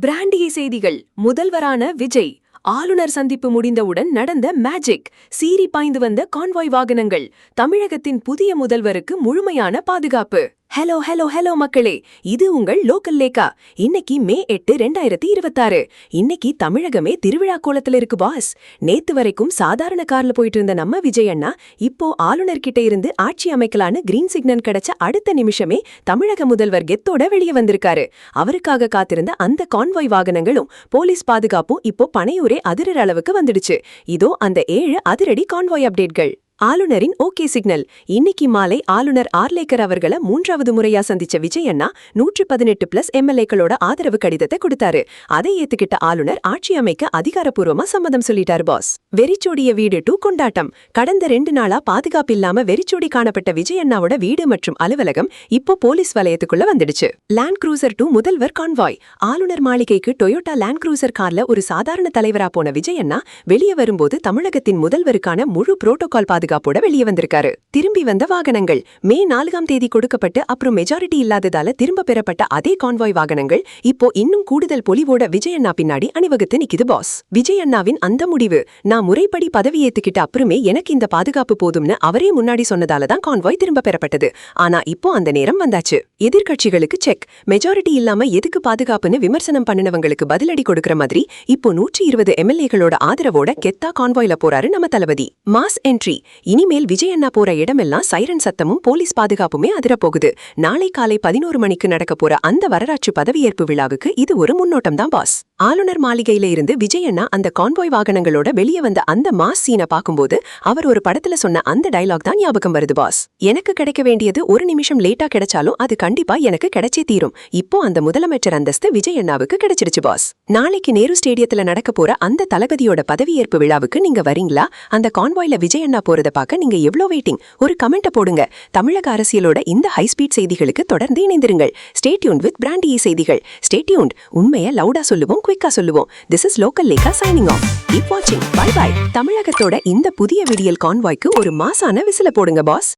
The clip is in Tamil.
பிராண்டிய செய்திகள். முதல்வரான விஜய். ஆளுநர் சந்திப்பு முடிந்தவுடன் நடந்த மேஜிக். சீறி பாய்ந்து வந்த கான்வாய் வாகனங்கள். தமிழகத்தின் புதிய முதல்வருக்கு முழுமையான பாதுகாப்பு. ஹலோ ஹலோ ஹலோ மக்களே, இது உங்கள் லோக்கல் லேக்கா. இன்னைக்கு மே 8, 2026. இன்னைக்கு தமிழகமே திருவிழா கோலத்துல இருக்கு பாஸ். நேத்து வரைக்கும் சாதாரண கார்ல போயிட்டு இருந்த நம்ம விஜய் அண்ணா இப்போ ஆளுநர்கிட்ட இருந்து ஆட்சி அமைக்கலான்னு கிரீன் சிக்னல் கிடைச்ச அடுத்த நிமிஷமே தமிழக முதல்வர் கெத்தோட வெளியே வந்திருக்காரு. அவருக்காக காத்திருந்த அந்த கான்வாய் வாகனங்களும் போலீஸ் பாதுகாப்பும் இப்போ பனையூரே அதிரற அளவுக்கு வந்துடுச்சு. இதோ அந்த 7 அதிரடி கான்வாய் அப்டேட்கள். ஆளுநரின் ஓகே சிக்னல். இன்னைக்கு மாலை ஆளுநர் ஆர்லேக்கர் அவர்களை 3வது முறையா சந்திச்ச விஜய் அண்ணா 118+ எம்எல்ஏக்களோட ஆதரவு கடிதத்தை கொடுத்தாரு. அதை ஏத்துக்கிட்ட ஆளுநர் ஆட்சி அமைக்க அதிகாரப்பூர்வமா சம்மதம் சொல்லிட்டாரு பாஸ். வெறிச்சோடிய வீடு 2 கொண்டாட்டம். கடந்த 2 நாளா பாதுகாப்பு இல்லாம வெறிச்சோடி காணப்பட்ட விஜய் அண்ணாவோட வீடு மற்றும் அலுவலகம் இப்போ போலீஸ் வலயத்துக்குள்ள வந்துடுச்சு. லேண்ட் க்ரூசர் 2 முதல்வர் கான்வாய். ஆளுநர் மாளிகைக்கு டொயோட்டா லேண்ட் க்ரூசர் கார்ல ஒரு சாதாரண தலைவரா போன விஜய் அண்ணா வெளியே வரும்போது தமிழகத்தின் முதல்வருக்கான முழு புரோட்டோகால் பாதுகாப்போட வெளியே வந்திருக்காரு. திரும்பி வந்த வாகனங்கள். மே 4ஆம் தேதி கொடுக்கப்பட்டு அப்புறம் மெஜாரிட்டி இல்லாததால திரும்ப பெறப்பட்ட அதே கான்வாய் வாகனங்கள் இப்போ இன்னும் கூடுதல் பொலிவோட விஜய் அண்ணா பின்னாடி அணிவகுத்து நிக்குது பாஸ். விஜய் அண்ணாவின் அந்த முடிவு, நான் முறைப்படி பதவி ஏத்துக்கிட்ட அப்புறமே எனக்கு இந்த பாதுகாப்பு போதும்னு அவரே முன்னாடி சொன்னதால தான் கான்வாய் திரும்ப பெறப்பட்டது. ஆனா இப்போ அந்த நேரம் வந்தாச்சு. எதிர்க்கட்சிகளுக்கு செக். மெஜாரிட்டி இல்லாம எதுக்கு பாதுகாப்புன்னு விமர்சனம் பண்ணினவங்களுக்கு பதிலடி கொடுக்கிற மாதிரி இப்போ 120 எம்எல்ஏக்களோட ஆதரவோட கெத்தா கான்வாய்ல போறாரு நம்ம தளபதி. Mass entry. இனிமேல் விஜய் அண்ணா போற இடமெல்லாம் சைரன் சத்தமும் போலீஸ் பாதுகாப்புமே அதிரப்போகுது. நாளை காலை 11 மணிக்கு நடக்க போற அந்த வரலாற்று பதவியேற்பு விழாவுக்கு இது ஒரு முன்னோட்டம் தான் பாஸ். ஆளுநர் மாளிகையில இருந்து விஜய் அண்ணா அந்த கான்வாய் வாகனங்களோட வெளியே வந்த அந்த மாஸ் சீனை பார்க்கும்போது அவர் ஒரு படத்துல சொன்ன அந்த டயலாக் தான் ஞாபகம் வருது பாஸ். எனக்கு கிடைக்க வேண்டியது ஒரு நிமிஷம் லேட்டா கிடைச்சாலும் அது கண்டிப்பா எனக்கு கிடைச்சே தீரும். இப்போ அந்த முதலமைச்சர் அந்தஸ்து விஜய் அண்ணாவுக்கு கிடைச்சிருச்சு பாஸ். நாளைக்கு நேரு ஸ்டேடியத்துல நடக்க போற அந்த தளபதியோட பதவியேற்பு விழாவுக்கு நீங்க வரீங்களா? அந்த கான்வாய்ல விஜய் அண்ணா போறத பார்க்க நீங்க எவ்வளவு வெயிட்டிங்? ஒரு கமெண்ட் போடுங்க. தமிழக அரசியலோட இந்த ஹை ஸ்பீட் செய்திகளுக்கு தொடர்ந்து இணைந்திருங்கள். ஸ்டே டியூன்ட் வித் பிராண்டிய செய்திகள். Stay tuned. உண்மையை லவுடா சொல்லுவோம், குயிக்கா சொல்லுவோம். This is local Lekha signing off. Keep வாட்சிங். Bye bye. தமிழகத்தோட இந்த புதிய விடியல் கான்வாய்க்கு ஒரு மாசான விசில போடுங்க பாஸ்.